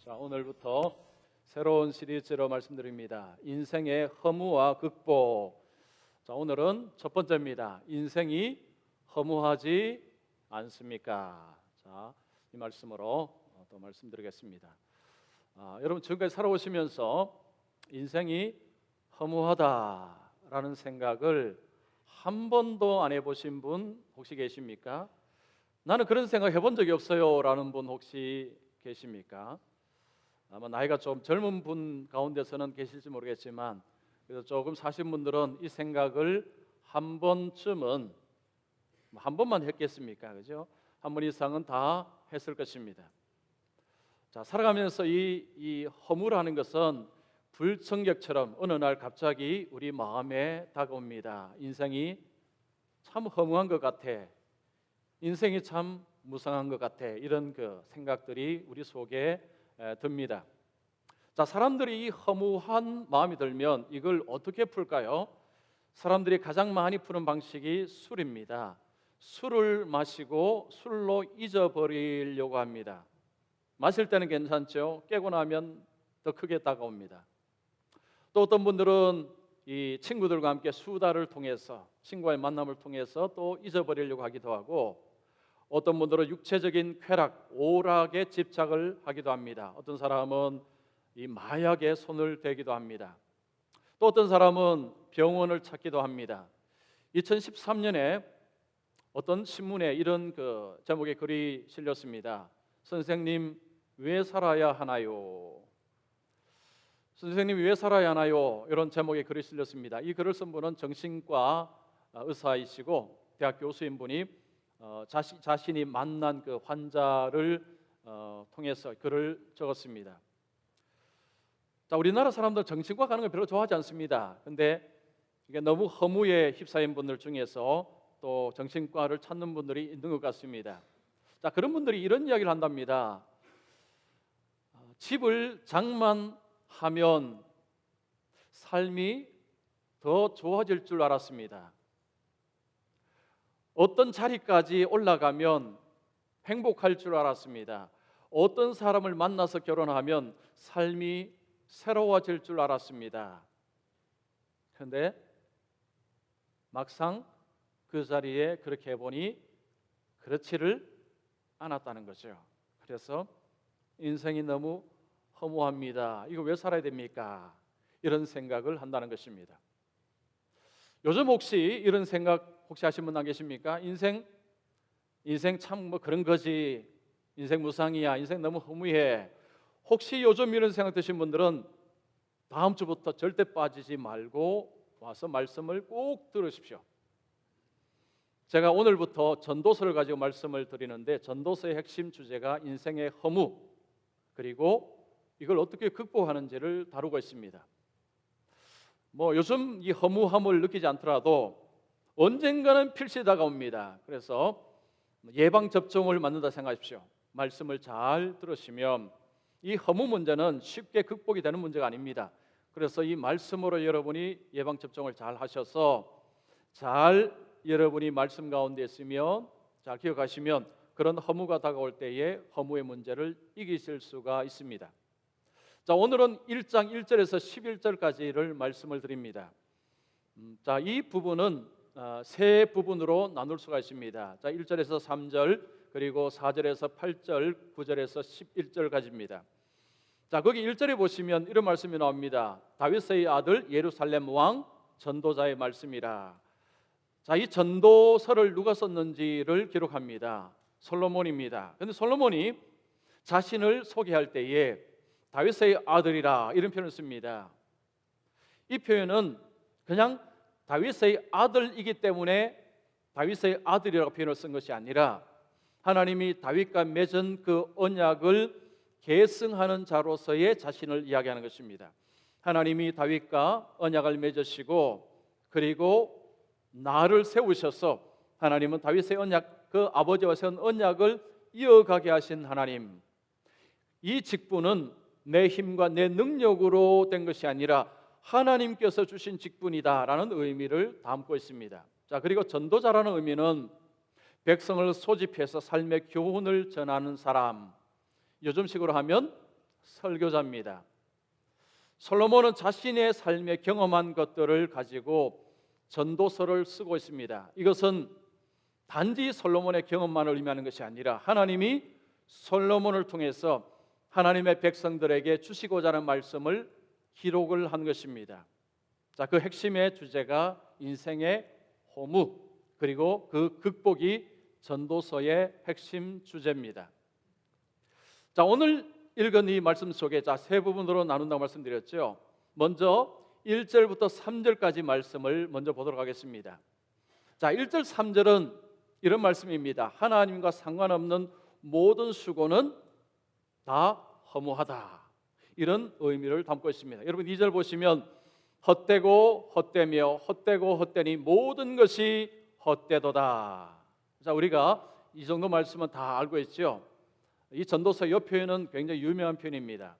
자, 오늘부터 새로운 시리즈로 말씀드립니다. 인생의 허무와 극복. 자, 오늘은 첫 번째입니다. 인생이 허무하지 않습니까? 자, 이 말씀으로 또 말씀드리겠습니다. 여러분 지금까지 살아오시면서 인생이 허무하다라는 생각을 한 번도 안 해보신 분 혹시 계십니까? 나는 그런 생각 해본 적이 없어요 라는 분 혹시 계십니까? 아마 나이가 좀 젊은 분 가운데서는 계실지 모르겠지만 그래서 조금 사신 분들은 이 생각을 한 번쯤은 한 번만 했겠습니까? 그죠? 한 번 이상은 다 했을 것입니다. 자, 살아가면서 이 허무라는 것은 불청객처럼 어느 날 갑자기 우리 마음에 다가옵니다. 인생이 참 허무한 것 같아. 인생이 참 무상한 것 같아. 이런 그 생각들이 우리 속에 듭니다. 자, 사람들이 이 허무한 마음이 들면 이걸 어떻게 풀까요? 사람들이 가장 많이 푸는 방식이 술입니다. 술을 마시고 술로 잊어버리려고 합니다. 마실 때는 괜찮죠. 깨고 나면 더 크게 다가옵니다. 또 어떤 분들은 이 친구들과 함께 수다를 통해서 친구와의 만남을 통해서 또 잊어버리려고 하기도 하고, 어떤 분들은 육체적인 쾌락, 오락에 집착을 하기도 합니다. 어떤 사람은 이 마약에 손을 대기도 합니다. 또 어떤 사람은 병원을 찾기도 합니다. 2013년에 어떤 신문에 이런 그 제목의 글이 실렸습니다. 선생님 왜 살아야 하나요? 선생님 왜 살아야 하나요? 이런 제목의 글이 실렸습니다. 이 글을 쓴 분은 정신과 의사이시고 대학 교수인 분이 자신이 만난 그 환자를 통해서 글을 적었습니다. 자, 우리나라 사람들 정신과 가는 걸 별로 좋아하지 않습니다. 근데 이게 너무 허무에 휩싸인 분들 중에서 또 정신과를 찾는 분들이 있는 것 같습니다. 자, 그런 분들이 이런 이야기를 한답니다. 집을 장만하면 삶이 더 좋아질 줄 알았습니다. 어떤 자리까지 올라가면 행복할 줄 알았습니다. 어떤 사람을 만나서 결혼하면 삶이 새로워질 줄 알았습니다. 그런데 막상 그 자리에 그렇게 해보니 그렇지를 않았다는 거죠. 그래서 인생이 너무 허무합니다. 이거 왜 살아야 됩니까? 이런 생각을 한다는 것입니다. 요즘 혹시 이런 생각 혹시 하신 분 안 계십니까? 인생 참 뭐 그런 거지. 인생 무상이야. 인생 너무 허무해. 혹시 요즘 이런 생각 드신 분들은 다음 주부터 절대 빠지지 말고 와서 말씀을 꼭 들으십시오. 제가 오늘부터 전도서를 가지고 말씀을 드리는데 전도서의 핵심 주제가 인생의 허무 그리고 이걸 어떻게 극복하는지를 다루고 있습니다. 뭐 요즘 이 허무함을 느끼지 않더라도 언젠가는 필시 다가옵니다. 그래서 예방접종을 맞는다 생각하십시오. 말씀을 잘 들으시면 이 허무 문제는 쉽게 극복이 되는 문제가 아닙니다. 그래서 이 말씀으로 여러분이 예방접종을 잘 하셔서 잘 여러분이 말씀 가운데 있으면 잘 기억하시면 그런 허무가 다가올 때에 허무의 문제를 이기실 수가 있습니다. 자, 오늘은 1장 1절에서 11절까지를 말씀을 드립니다. 자, 이 부분은 세 부분으로 나눌 수가 있습니다. 자, 1절에서 3절 그리고 4절에서 8절, 9절에서 11절까지입니다. 자, 거기 1절에 보시면 이런 말씀이 나옵니다. 다윗의 아들 예루살렘 왕 전도자의 말씀이라. 자, 이 전도서를 누가 썼는지를 기록합니다. 솔로몬입니다. 그런데 솔로몬이 자신을 소개할 때에 다윗의 아들이라 이런 표현을 씁니다. 이 표현은 그냥 다윗의 아들이기 때문에 다윗의 아들이라고 표현을 쓴 것이 아니라 하나님이 다윗과 맺은 그 언약을 계승하는 자로서의 자신을 이야기하는 것입니다. 하나님이 다윗과 언약을 맺으시고 그리고 나를 세우셔서 하나님은 다윗의 언약, 그 아버지와 세운 언약을 이어가게 하신 하나님. 이 직분은 내 힘과 내 능력으로 된 것이 아니라 하나님께서 주신 직분이다라는 의미를 담고 있습니다. 자, 그리고 전도자라는 의미는 백성을 소집해서 삶의 교훈을 전하는 사람, 요즘식으로 하면 설교자입니다. 솔로몬은 자신의 삶에 경험한 것들을 가지고 전도서를 쓰고 있습니다. 이것은 단지 솔로몬의 경험만을 의미하는 것이 아니라 하나님이 솔로몬을 통해서 하나님의 백성들에게 주시고자 하는 말씀을 기록을 한 것입니다. 자, 그 핵심의 주제가 인생의 허무, 그리고 그 극복이 전도서의 핵심 주제입니다. 자, 오늘 읽은 이 말씀 속에 세 부분으로 나눈다고 말씀드렸죠. 먼저 1절부터 3절까지 말씀을 먼저 보도록 하겠습니다. 자, 1절 3절은 이런 말씀입니다. 하나님과 상관없는 모든 수고는 다 허무하다, 이런 의미를 담고 있습니다. 여러분 2절 보시면 헛되고 헛되며 헛되고 헛되니 모든 것이 헛되도다. 자, 우리가 이 정도 말씀은 다 알고 있죠. 이 전도서 이 표현은 굉장히 유명한 표현입니다.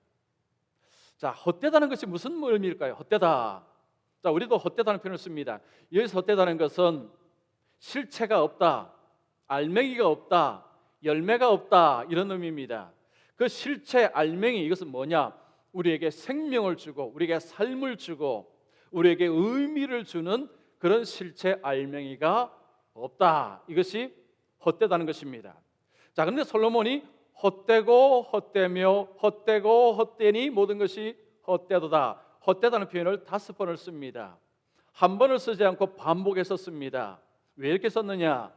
자, 헛되다는 것이 무슨 의미일까요? 헛되다. 자, 우리도 헛되다는 표현을 씁니다. 여기서 헛되다는 것은 실체가 없다, 알맹이가 없다, 열매가 없다, 이런 의미입니다. 그 실체, 알맹이, 이것은 뭐냐? 우리에게 생명을 주고 우리에게 삶을 주고 우리에게 의미를 주는 그런 실체, 알맹이가 없다. 이것이 헛되다는 것입니다. 자, 그런데 솔로몬이 헛되고 헛되며 헛되고 헛되니 모든 것이 헛되도다, 헛되다는 표현을 5번을 씁니다. 한 번을 쓰지 않고 반복해서 씁니다. 왜 이렇게 썼느냐?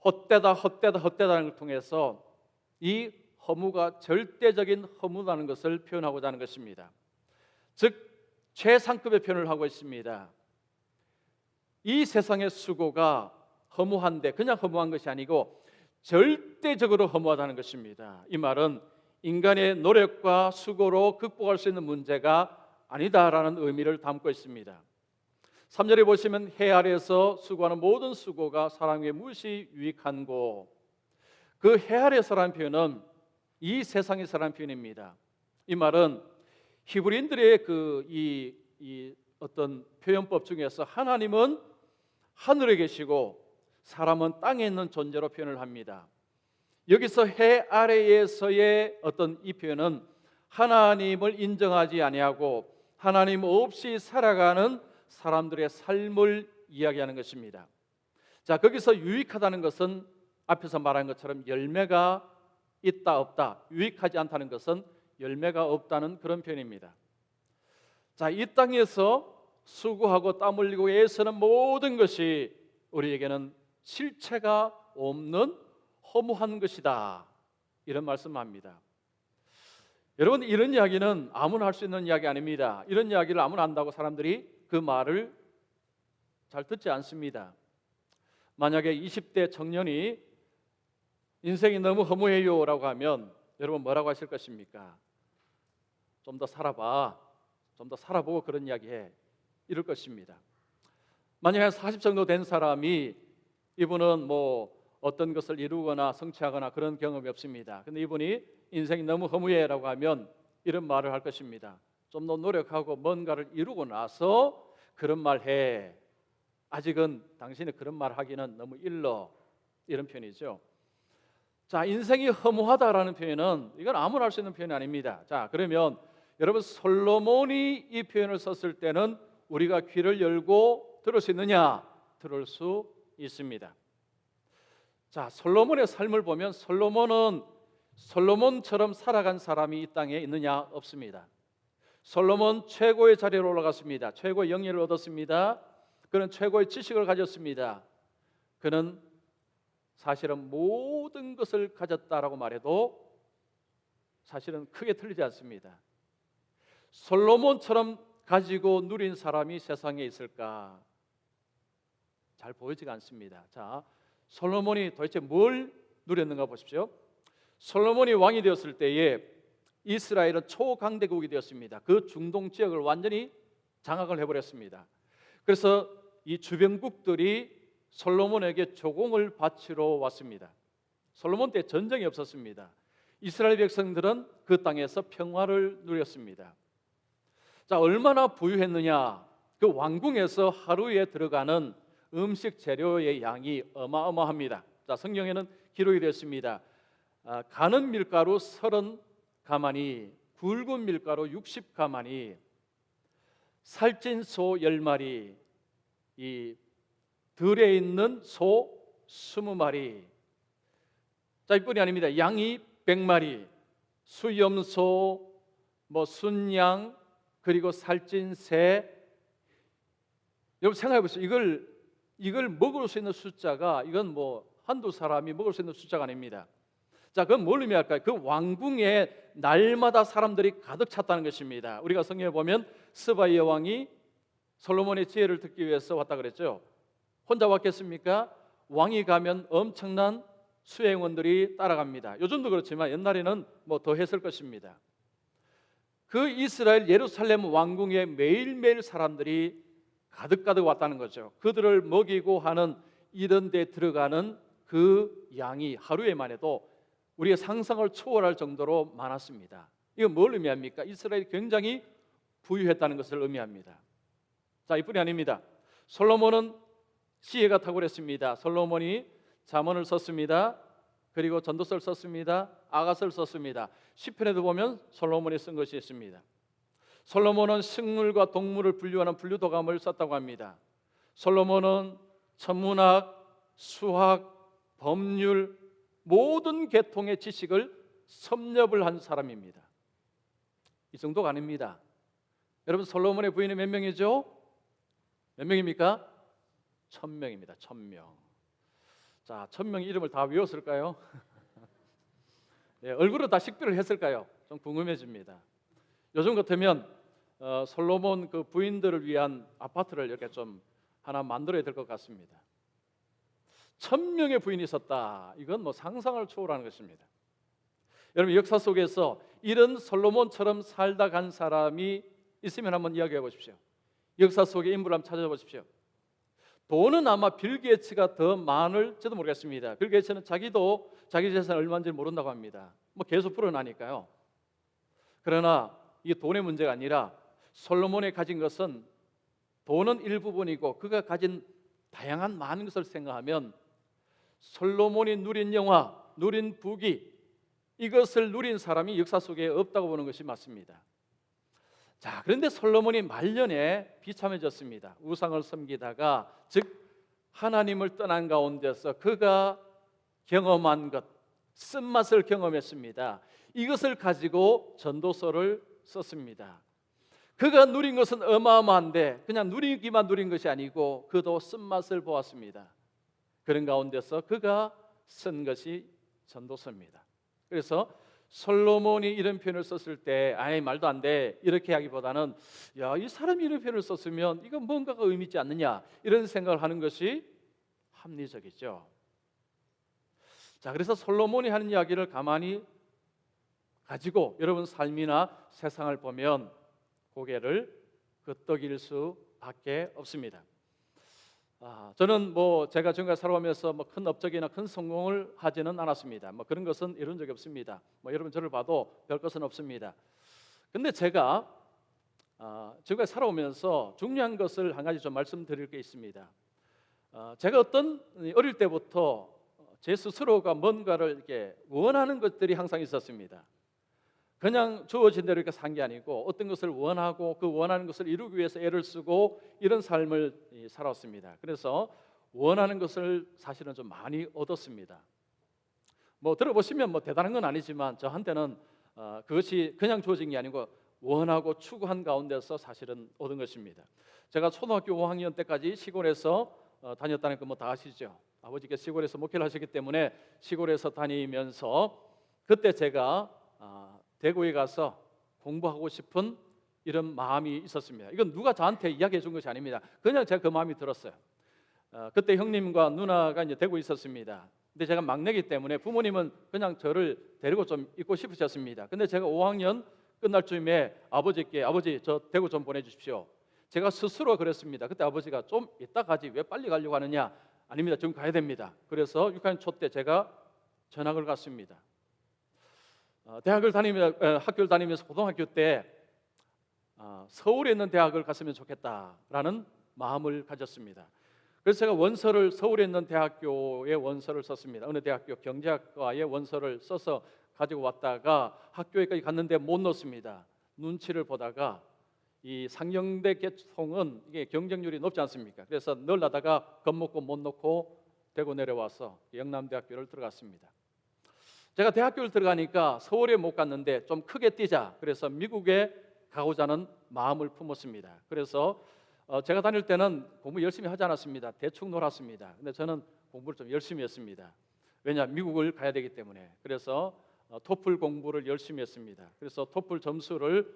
헛되다 헛되다 헛되다는 걸 통해서 이 허무가 절대적인 허무라는 것을 표현하고자 하는 것입니다. 즉 최상급의 표현을 하고 있습니다. 이 세상의 수고가 허무한데 그냥 허무한 것이 아니고 절대적으로 허무하다는 것입니다. 이 말은 인간의 노력과 수고로 극복할 수 있는 문제가 아니다라는 의미를 담고 있습니다. 3절에 보시면 해 아래에서 수고하는 모든 수고가 사람에게 무시 유익한고, 그 해 아래에서라는 표현은 이 세상에서라는 표현입니다. 이 말은 히브리인들의 이 어떤 표현법 중에서 하나님은 하늘에 계시고 사람은 땅에 있는 존재로 표현을 합니다. 여기서 해 아래에서의 어떤 이 표현은 하나님을 인정하지 아니하고 하나님 없이 살아가는 사람들의 삶을 이야기하는 것입니다. 자, 거기서 유익하다는 것은 앞에서 말한 것처럼 열매가 있다 없다, 유익하지 않다는 것은 열매가 없다는 그런 표현입니다. 자, 이 땅에서 수고하고 땀 흘리고 애쓰는 모든 것이 우리에게는 실체가 없는 허무한 것이다, 이런 말씀합니다. 여러분, 이런 이야기는 아무나 할 수 있는 이야기 아닙니다. 이런 이야기를 아무나 한다고 사람들이 그 말을 잘 듣지 않습니다. 만약에 20대 청년이 인생이 너무 허무해요 라고 하면 여러분 뭐라고 하실 것입니까? 좀 더 살아봐, 좀 더 살아보고 그런 이야기해, 이럴 것입니다. 만약에 40 정도 된 사람이, 이분은 뭐 어떤 것을 이루거나 성취하거나 그런 경험이 없습니다. 근데 이분이 인생이 너무 허무해 라고 하면 이런 말을 할 것입니다. 좀 더 노력하고 뭔가를 이루고 나서 그런 말 해, 아직은 당신이 그런 말 하기는 너무 일러, 이런 표현이죠. 자, 인생이 허무하다라는 표현은 이건 아무나 할 수 있는 표현이 아닙니다. 자, 그러면 여러분 솔로몬이 이 표현을 썼을 때는 우리가 귀를 열고 들을 수 있느냐? 들을 수 있습니다. 자, 솔로몬의 삶을 보면 솔로몬은 솔로몬처럼 살아간 사람이 이 땅에 있느냐? 없습니다. 솔로몬 최고의 자리로 올라갔습니다. 최고의 영예를 얻었습니다. 그는 최고의 지식을 가졌습니다. 그는 사실은 모든 것을 가졌다라고 말해도 사실은 크게 틀리지 않습니다. 솔로몬처럼 가지고 누린 사람이 세상에 있을까? 잘 보이지가 않습니다. 자, 솔로몬이 도대체 뭘 누렸는가 보십시오. 솔로몬이 왕이 되었을 때에 이스라엘은 초강대국이 되었습니다. 그 중동 지역을 완전히 장악을 해버렸습니다. 그래서 이 주변국들이 솔로몬에게 조공을 바치러 왔습니다. 솔로몬 때 전쟁이 없었습니다. 이스라엘 백성들은 그 땅에서 평화를 누렸습니다. 자, 얼마나 부유했느냐? 그 왕궁에서 하루에 들어가는 음식 재료의 양이 어마어마합니다. 자, 성경에는 기록이 되었습니다. 가는 밀가루 30가마니, 굵은 밀가루 60가마니, 살찐 소 10마리, 이 들에 있는 소 20마리. 자, 이뿐이 아닙니다. 양이 100마리, 수염소, 순양, 그리고 살찐 새. 여러분 생각해 보세요. 이걸 먹을 수 있는 숫자가, 이건 한두 사람이 먹을 수 있는 숫자가 아닙니다. 자, 그건 뭘 의미할까요? 그 왕궁에 날마다 사람들이 가득 찼다는 것입니다. 우리가 성경에 보면 스바이 여왕이 솔로몬의 지혜를 듣기 위해서 왔다 그랬죠. 혼자 왔겠습니까? 왕이 가면 엄청난 수행원들이 따라갑니다. 요즘도 그렇지만 옛날에는 더 했을 것입니다. 그 이스라엘 예루살렘 왕궁에 매일매일 사람들이 가득 왔다는 거죠. 그들을 먹이고 하는 이런 데 들어가는 그 양이 하루에만 해도 우리의 상상을 초월할 정도로 많았습니다. 이건 뭘 의미합니까? 이스라엘이 굉장히 부유했다는 것을 의미합니다. 자, 이뿐이 아닙니다. 솔로몬은 지혜가 탁월했습니다. 솔로몬이 잠언을 썼습니다. 그리고 전도서를 썼습니다. 아가서를 썼습니다. 시편에도 보면 솔로몬이 쓴 것이 있습니다. 솔로몬은 식물과 동물을 분류하는 분류도감을 썼다고 합니다. 솔로몬은 천문학, 수학, 법률, 모든 계통의 지식을 섭렵을 한 사람입니다. 이 정도가 아닙니다. 여러분, 솔로몬의 부인이 몇 명이죠? 몇 명입니까? 1000명입니다. 1000명. 자, 1000명 이름을 다 외웠을까요? 네, 얼굴은 다 식별을 했을까요? 좀 궁금해집니다. 요즘 같으면 솔로몬 그 부인들을 위한 아파트를 이렇게 좀 하나 만들어야 될 것 같습니다. 1000명의 부인이 있었다. 이건 상상을 초월하는 것입니다. 여러분, 역사 속에서 이런 솔로몬처럼 살다 간 사람이 있으면 한번 이야기해 보십시오. 역사 속의 인물을 한번 찾아보십시오. 돈은 아마 빌 게이츠가 더 많을지도 모르겠습니다. 빌 게이츠는 자기도 자기 재산이 얼마인지 모른다고 합니다. 계속 불어나니까요. 그러나 이게 돈의 문제가 아니라 솔로몬이 가진 것은 돈은 일부분이고 그가 가진 다양한 많은 것을 생각하면 솔로몬이 누린 영화, 누린 부귀, 이것을 누린 사람이 역사 속에 없다고 보는 것이 맞습니다. 자, 그런데 솔로몬이 말년에 비참해졌습니다. 우상을 섬기다가, 즉 하나님을 떠난 가운데서 그가 경험한 것, 쓴맛을 경험했습니다. 이것을 가지고 전도서를 썼습니다. 그가 누린 것은 어마어마한데 그냥 누리기만 누린 것이 아니고 그도 쓴맛을 보았습니다. 그런 가운데서 그가 쓴 것이 전도서입니다. 그래서 솔로몬이 이런 표현을 썼을 때 아이 말도 안 돼 이렇게 하기보다는 야, 이 사람이 이런 표현을 썼으면 이건 뭔가가 의미 있지 않느냐 이런 생각을 하는 것이 합리적이죠. 자, 그래서 솔로몬이 하는 이야기를 가만히 가지고 여러분 삶이나 세상을 보면 고개를 끄덕일 수밖에 없습니다. 저는 제가 지금까지 살아오면서 큰 업적이나 큰 성공을 하지는 않았습니다. 그런 것은 이룬 적이 없습니다. 여러분 저를 봐도 별 것은 없습니다. 근데 제가 지금까지 살아오면서 중요한 것을 한 가지 좀 말씀드릴 게 있습니다. 제가 어릴 때부터 제 스스로가 뭔가를 이렇게 원하는 것들이 항상 있었습니다. 그냥 주어진 대로 이렇게 산 게 아니고 어떤 것을 원하고 그 원하는 것을 이루기 위해서 애를 쓰고 이런 삶을 살았습니다. 그래서 원하는 것을 사실은 좀 많이 얻었습니다. 들어보시면 대단한 건 아니지만 저한테는 그것이 그냥 주어진 게 아니고 원하고 추구한 가운데서 사실은 얻은 것입니다. 제가 초등학교 5학년 때까지 시골에서 다녔다는 거 다 아시죠? 아버지께서 시골에서 목회를 하셨기 때문에 시골에서 다니면서 그때 제가 대구에 가서 공부하고 싶은 이런 마음이 있었습니다. 이건 누가 저한테 이야기해 준 것이 아닙니다. 그냥 제가 그 마음이 들었어요. 그때 형님과 누나가 이제 대구에 있었습니다. 근데 제가 막내기 때문에 부모님은 그냥 저를 데리고 좀 있고 싶으셨습니다. 근데 제가 5학년 끝날 쯤에 아버지께 아버지 저 대구 좀 보내주십시오. 제가 스스로 그랬습니다. 그때 아버지가 좀 이따 가지 왜 빨리 가려고 하느냐. 아닙니다. 지금 가야 됩니다. 그래서 6학년 초 때 제가 전학을 갔습니다. 학교를 다니면서 고등학교 때 서울에 있는 대학을 갔으면 좋겠다라는 마음을 가졌습니다. 그래서 제가 원서를 서울에 있는 대학교에 원서를 썼습니다. 어느 대학교 경제학과에 원서를 써서 가지고 왔다가 학교에까지 갔는데 못 넣습니다. 눈치를 보다가 이 상경대 계통은 이게 경쟁률이 높지 않습니까? 그래서 넣으려다가 겁먹고 못 넣고 대구 내려와서 영남대학교를 들어갔습니다. 제가 대학교를 들어가니까 서울에 못 갔는데 좀 크게 뛰자. 그래서 미국에 가고자 하는 마음을 품었습니다. 그래서 제가 다닐 때는 공부 열심히 하지 않았습니다. 대충 놀았습니다. 근데 저는 공부를 좀 열심히 했습니다. 왜냐? 미국을 가야 되기 때문에. 그래서 토플 공부를 열심히 했습니다. 그래서 토플 점수를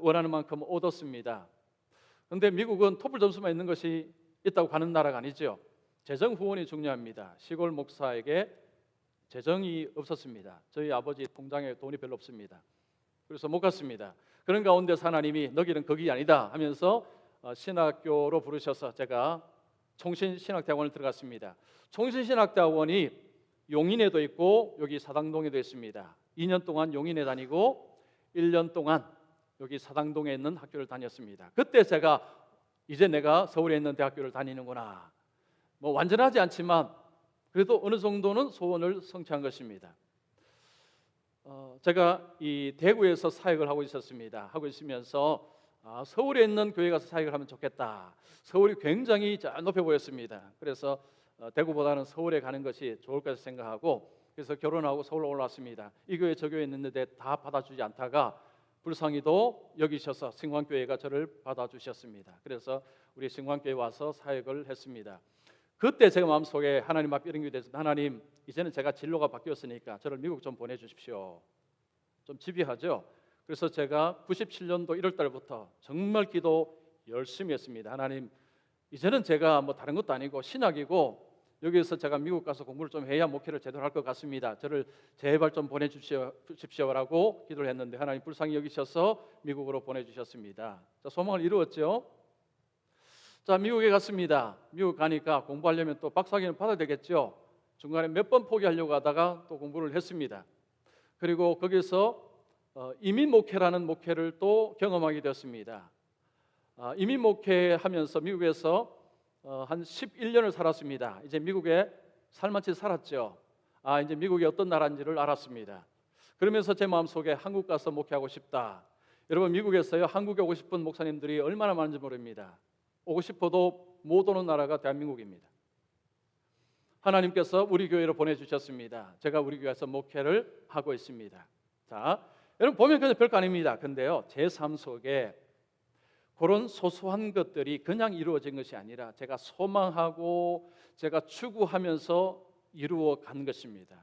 원하는 만큼 얻었습니다. 그런데 미국은 토플 점수만 있는 것이 있다고 가는 나라가 아니죠. 재정 후원이 중요합니다. 시골 목사에게 재정이 없었습니다. 저희 아버지 통장에 돈이 별로 없습니다. 그래서 못 갔습니다. 그런 가운데 하나님이 너기는 거기 아니다 하면서 신학교로 부르셔서 제가 총신신학대학원을 들어갔습니다. 총신신학대학원이 용인에도 있고 여기 사당동에도 있습니다. 2년 동안 용인에 다니고 1년 동안 여기 사당동에 있는 학교를 다녔습니다. 그때 제가 이제 내가 서울에 있는 대학교를 다니는구나. 뭐 완전하지 않지만 그래도 어느 정도는 소원을 성취한 것입니다. 제가 이 대구에서 사역을 하고 있었습니다. 하고 있으면서 서울에 있는 교회 가서 사역을 하면 좋겠다. 서울이 굉장히 높여 보였습니다. 그래서 대구보다는 서울에 가는 것이 좋을 것을 생각하고 그래서 결혼하고 서울로 올라왔습니다. 이 교회 저 교회 있는데 다 받아주지 않다가 불쌍히도 여기셔서 신광교회가 저를 받아주셨습니다. 그래서 우리 신광교회 와서 사역을 했습니다. 그때 제가 마음속에 하나님 앞에 이런 게 됐습니다. 하나님, 이제는 제가 진로가 바뀌었으니까 저를 미국 좀 보내주십시오. 좀 집요하죠. 그래서 제가 97년도 1월 달부터 정말 기도 열심히 했습니다. 하나님, 이제는 제가 뭐 다른 것도 아니고 신학이고 여기에서 제가 미국 가서 공부를 좀 해야 목회를 제대로 할 것 같습니다. 저를 제발 좀 보내주십시오라고 기도를 했는데 하나님 불쌍히 여기셔서 미국으로 보내주셨습니다. 자, 소망을 이루었죠. 자, 미국에 갔습니다. 미국 가니까 공부하려면 또 박사학위는 받아야 되겠죠. 중간에 몇 번 포기하려고 하다가 또 공부를 했습니다. 그리고 거기서 이민 목회라는 목회를 또 경험하게 되었습니다. 이민 목회하면서 미국에서 한 11년을 살았습니다. 이제 미국에 살만치 살았죠. 이제 미국이 어떤 나라인지를 알았습니다. 그러면서 제 마음속에 한국 가서 목회하고 싶다. 여러분, 미국에서요 한국에 오고 싶은 목사님들이 얼마나 많은지 모릅니다. 오고 싶어도 못 오는 나라가 대한민국입니다. 하나님께서 우리 교회로 보내주셨습니다. 제가 우리 교회에서 목회를 하고 있습니다. 자, 여러분 보면 그냥 별거 아닙니다. 근데요, 제 삶 속에 그런 소소한 것들이 그냥 이루어진 것이 아니라 제가 소망하고 제가 추구하면서 이루어 간 것입니다.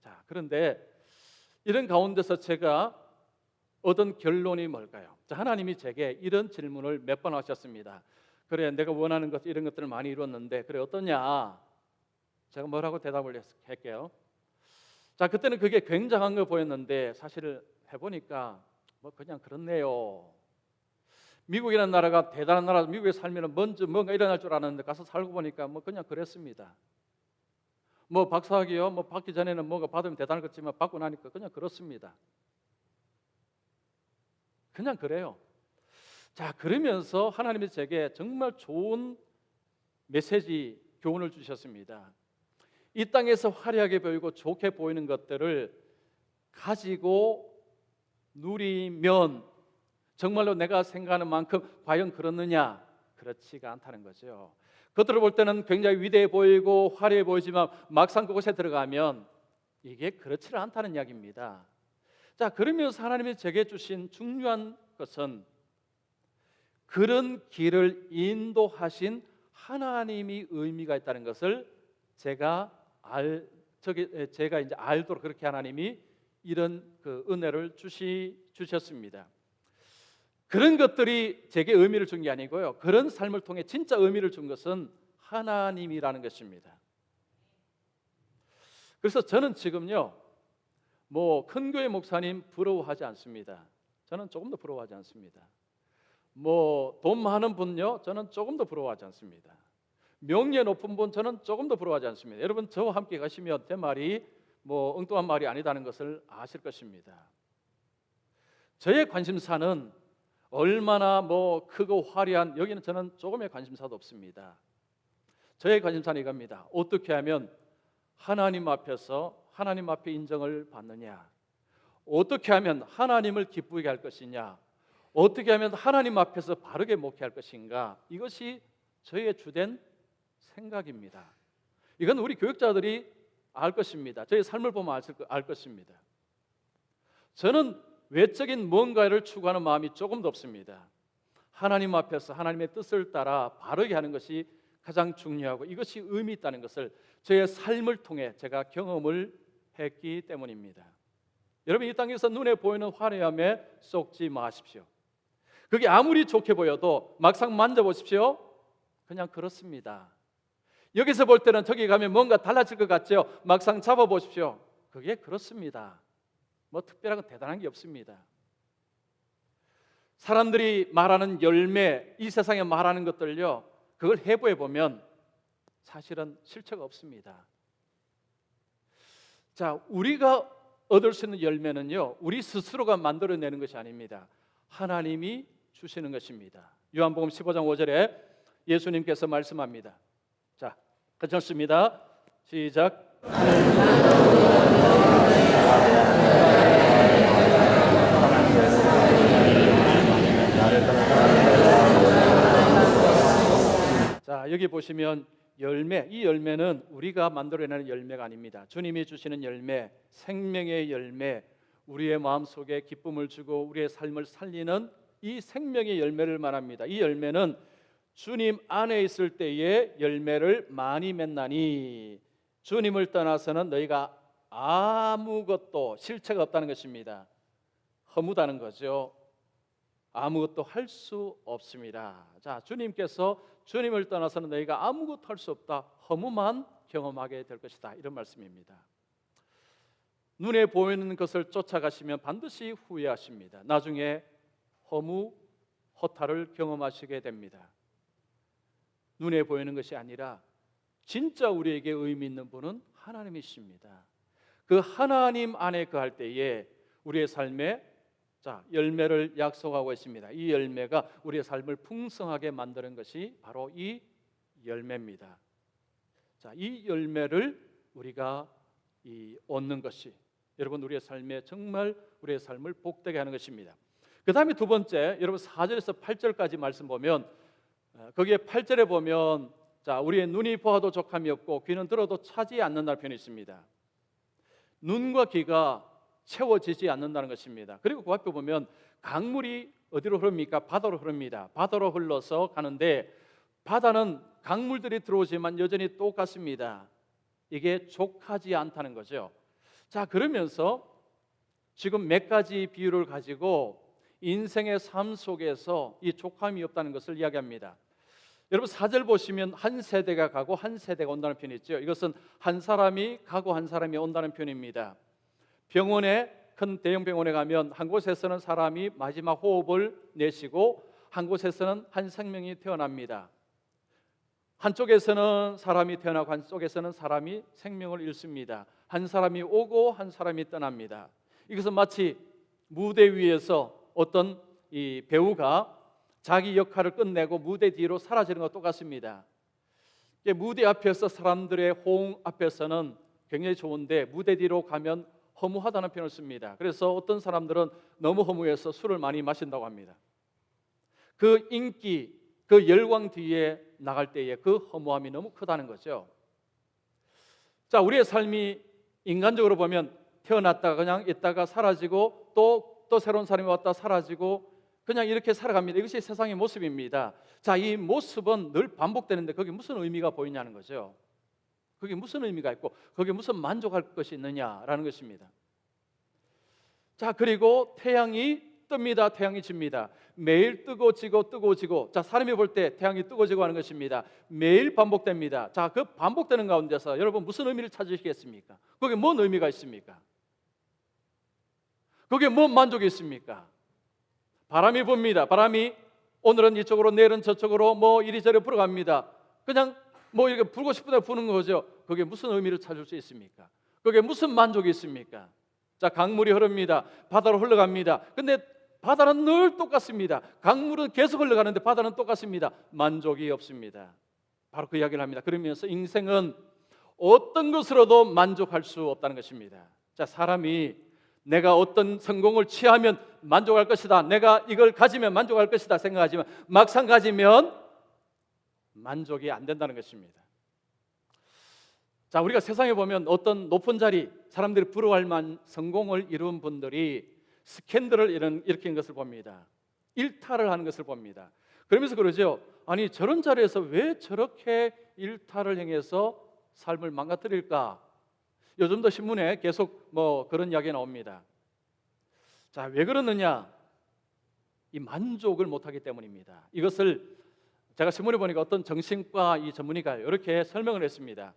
자, 그런데 이런 가운데서 제가 얻은 결론이 뭘까요? 자, 하나님이 제게 이런 질문을 몇 번 하셨습니다. 그래, 내가 원하는 것 이런 것들을 많이 이뤘는데 그래 어떠냐? 제가 뭐라고 대답을 할게요. 자, 그때는 그게 굉장한 거 보였는데 사실 해보니까 뭐 그냥 그렇네요. 미국이라는 나라가 대단한 나라, 미국에 살면 먼저 뭔가 일어날 줄 알았는데 가서 살고 보니까 뭐 그냥 그랬습니다. 뭐 박사학위요, 뭐 받기 전에는 뭔가 받으면 대단할 것 같지만 받고 나니까 그냥 그렇습니다. 그냥 그래요. 자, 그러면서 하나님이 제게 정말 좋은 메시지, 교훈을 주셨습니다. 이 땅에서 화려하게 보이고 좋게 보이는 것들을 가지고 누리면 정말로 내가 생각하는 만큼 과연 그렇느냐? 그렇지가 않다는 거죠. 겉으로 볼 때는 굉장히 위대해 보이고 화려해 보이지만 막상 그곳에 들어가면 이게 그렇지는 않다는 이야기입니다. 자, 그러면서 하나님이 제게 주신 중요한 것은 그런 길을 인도하신 하나님이 의미가 있다는 것을 제가 이제 알도록 그렇게 하나님이 이런 그 은혜를 주셨습니다. 그런 것들이 제게 의미를 준 게 아니고요. 그런 삶을 통해 진짜 의미를 준 것은 하나님이라는 것입니다. 그래서 저는 지금요, 뭐 큰 교회 목사님 부러워하지 않습니다. 저는 조금도 부러워하지 않습니다. 뭐 돈 많은 분요, 저는 조금도 부러워하지 않습니다. 명예 높은 분, 저는 조금도 부러워하지 않습니다. 여러분, 저와 함께 가시면 제 말이 뭐 엉뚱한 말이 아니다는 것을 아실 것입니다. 저의 관심사는 얼마나 뭐 크고 화려한, 여기는 저는 조금의 관심사도 없습니다. 저의 관심사는 이겁니다. 어떻게 하면 하나님 앞에서 하나님 앞에 인정을 받느냐, 어떻게 하면 하나님을 기쁘게 할 것이냐, 어떻게 하면 하나님 앞에서 바르게 목회할 것인가, 이것이 저의 주된 생각입니다. 이건 우리 교육자들이 알 것입니다. 저의 삶을 보면 알 것입니다. 저는 외적인 뭔가를 추구하는 마음이 조금도 없습니다. 하나님 앞에서 하나님의 뜻을 따라 바르게 하는 것이 가장 중요하고 이것이 의미 있다는 것을 저의 삶을 통해 제가 경험을 했기 때문입니다. 여러분, 이 땅에서 눈에 보이는 화려함에 쏙지 마십시오. 그게 아무리 좋게 보여도 막상 만져보십시오. 그냥 그렇습니다. 여기서 볼 때는 저기 가면 뭔가 달라질 것 같죠. 막상 잡아보십시오. 그게 그렇습니다. 뭐 특별하고 대단한 게 없습니다. 사람들이 말하는 열매, 이 세상에 말하는 것들요, 그걸 해부해 보면 사실은 실체가 없습니다. 자, 우리가 얻을 수 있는 열매는요, 우리 스스로가 만들어내는 것이 아닙니다. 하나님이 주시는 것입니다. 요한복음 15장 5절에 예수님께서 말씀합니다. 자, 같이 읽습니다. 시작. 자, 여기 보시면 열매, 이 열매는 우리가 만들어내는 열매가 아닙니다. 주님이 주시는 열매, 생명의 열매, 우리의 마음속에 기쁨을 주고 우리의 삶을 살리는 이 생명의 열매를 말합니다. 이 열매는 주님 안에 있을 때에 열매를 많이 맺나니 주님을 떠나서는 너희가 아무것도 실체가 없다는 것입니다. 허무다는 거죠. 아무것도 할 수 없습니다. 자, 주님께서 주님을 떠나서는 너희가 아무것도 할 수 없다, 허무만 경험하게 될 것이다, 이런 말씀입니다. 눈에 보이는 것을 쫓아가시면 반드시 후회하십니다. 나중에 허무, 허탈을 경험하시게 됩니다. 눈에 보이는 것이 아니라 진짜 우리에게 의미 있는 분은 하나님이십니다. 그 하나님 안에 거할 때에 우리의 삶에 열매를 약속하고 있습니다. 이 열매가 우리의 삶을 풍성하게 만드는 것이 바로 이 열매입니다. 자, 이 열매를 우리가 얻는 것이 여러분 우리의 삶에 정말 우리의 삶을 복되게 하는 것입니다. 그 다음에 두 번째, 여러분 4절에서 8절까지 말씀 보면 거기에 8절에 보면 우리의 눈이 보아도 족함이 없고 귀는 들어도 차지 않는다는 표현이 있습니다. 눈과 귀가 채워지지 않는다는 것입니다. 그리고 그 앞에 보면 강물이 어디로 흐릅니까? 바다로 흐릅니다. 바다로 흘러서 가는데 바다는 강물들이 들어오지만 여전히 똑같습니다. 이게 족하지 않다는 거죠. 자, 그러면서 지금 몇 가지 비유를 가지고 인생의 삶 속에서 이 족함이 없다는 것을 이야기합니다. 여러분 4절 보시면 한 세대가 가고 한 세대가 온다는 표현이 있죠. 이것은 한 사람이 가고 한 사람이 온다는 표현입니다. 병원에, 큰 대형 병원에 가면 한 곳에서는 사람이 마지막 호흡을 내쉬고 한 곳에서는 한 생명이 태어납니다. 한쪽에서는 사람이 태어나고 한쪽에서는 사람이 생명을 잃습니다. 한 사람이 오고 한 사람이 떠납니다. 이것은 마치 무대 위에서 어떤 이 배우가 자기 역할을 끝내고 무대 뒤로 사라지는 것과 똑같습니다. 무대 앞에서 사람들의 호응 앞에서는 굉장히 좋은데 무대 뒤로 가면 허무하다는 표현을 씁니다. 그래서 어떤 사람들은 너무 허무해서 술을 많이 마신다고 합니다. 그 인기, 그 열광 뒤에 나갈 때에 그 허무함이 너무 크다는 거죠. 자, 우리의 삶이 인간적으로 보면 태어났다가 그냥 있다가 사라지고 또 새로운 사람이 왔다 사라지고 그냥 이렇게 살아갑니다. 이것이 세상의 모습입니다. 자, 이 모습은 늘 반복되는데 거기에 무슨 의미가 보이냐는 거죠. 그게 무슨 의미가 있고 거기에 무슨 만족할 것이 있느냐라는 것입니다. 자, 그리고 태양이 뜹니다. 태양이 집니다. 매일 뜨고 지고 뜨고 지고. 자, 사람이 볼 때 태양이 뜨고 지고 하는 것입니다. 매일 반복됩니다. 자, 그 반복되는 가운데서 여러분 무슨 의미를 찾으시겠습니까? 거기에 뭔 의미가 있습니까? 거기에 뭔 만족이 있습니까? 바람이 붑니다. 바람이 오늘은 이쪽으로 내일은 저쪽으로 뭐 이리저리 불어갑니다. 그냥 뭐 이렇게 불고 싶은 데 부는 거죠. 거기에 무슨 의미를 찾을 수 있습니까? 거기에 무슨 만족이 있습니까? 자, 강물이 흐릅니다. 바다로 흘러갑니다. 근데 바다는 늘 똑같습니다. 강물은 계속 흘러가는데 바다는 똑같습니다. 만족이 없습니다. 바로 그 이야기를 합니다. 그러면서 인생은 어떤 것으로도 만족할 수 없다는 것입니다. 자, 사람이 내가 어떤 성공을 취하면 만족할 것이다, 내가 이걸 가지면 만족할 것이다 생각하지만 막상 가지면 만족이 안 된다는 것입니다. 자, 우리가 세상에 보면 어떤 높은 자리, 사람들이 부러워할 만한 성공을 이룬 분들이 스캔들을 일으키는 것을 봅니다. 일탈을 하는 것을 봅니다. 그러면서 그러죠. 아니, 저런 자리에서 왜 저렇게 일탈을 행해서 삶을 망가뜨릴까? 요즘도 신문에 계속 그런 이야기가 나옵니다. 자, 왜 그러느냐? 이 만족을 못하기 때문입니다. 이것을 제가 신문에 보니까 어떤 정신과 이 전문의가 이렇게 설명을 했습니다.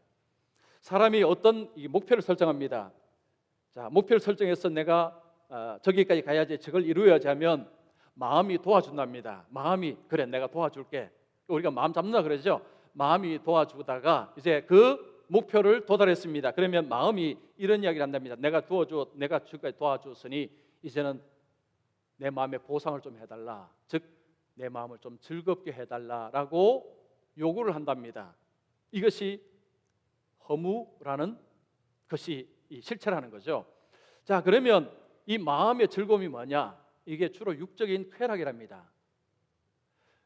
사람이 어떤 이 목표를 설정합니다. 자, 목표를 설정해서 내가 저기까지 가야지, 저걸 이루어야지 하면 마음이 도와준답니다. 마음이 그래, 내가 도와줄게. 우리가 마음 잡는다 그러죠. 마음이 도와주다가 이제 그 목표를 도달했습니다. 그러면 마음이 이런 이야기를 한답니다. 내가 지금까지 도와줬으니 이제는 내 마음에 보상을 좀 해달라. 즉, 내 마음을 좀 즐겁게 해달라라고 요구를 한답니다. 이것이 허무라는 것이 이 실체라는 거죠. 자, 그러면 이 마음의 즐거움이 뭐냐? 이게 주로 육적인 쾌락이랍니다.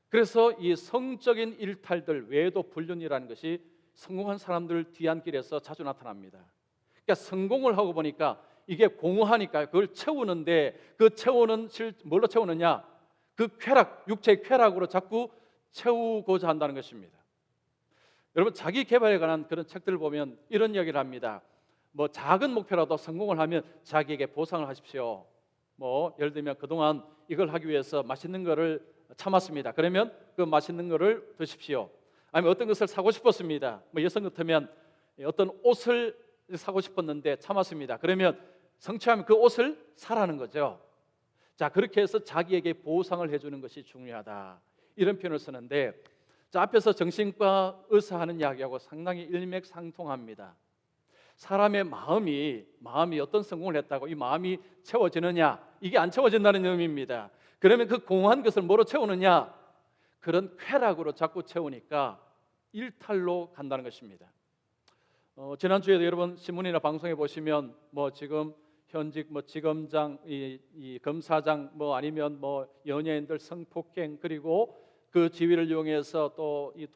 그래서 이 성적인 일탈들, 외도 불륜이라는 것이 성공한 사람들 뒤안길에서 자주 나타납니다. 그러니까 성공을 하고 보니까 이게 공허하니까 그걸 채우는데, 그 채우는 뭘로 채우느냐? 그 쾌락, 육체의 쾌락으로 자꾸 채우고자 한다는 것입니다. 여러분, 자기 개발에 관한 그런 책들을 보면 이런 이야기를 합니다. 작은 목표라도 성공을 하면 자기에게 보상을 하십시오. 예를 들면 그동안 이걸 하기 위해서 맛있는 거를 참았습니다. 그러면 그 맛있는 거를 드십시오. 아니면 어떤 것을 사고 싶었습니다. 여성 같으면 어떤 옷을 사고 싶었는데 참았습니다. 그러면 성취하면 그 옷을 사라는 거죠. 자, 그렇게 해서 자기에게 보상을 해주는 것이 중요하다, 이런 표현을 쓰는데, 자, 앞에서 정신과 의사 하는 이야기하고 상당히 일맥상통합니다. 사람의 마음이 어떤 성공을 했다고 이 마음이 채워지느냐? 이게 안 채워진다는 의미입니다. 그러면 그 공허한 것을 뭐로 채우느냐? 그런 쾌락으로 자꾸 채우니까 일탈로 간다는 것입니다. 지난주에도 여러분 신문이나 방송에 보시면 지금 현직 지검장, 이 검사장, 아니면 연예인들 성폭행, 그리고 그 지위를 이용해서 또 이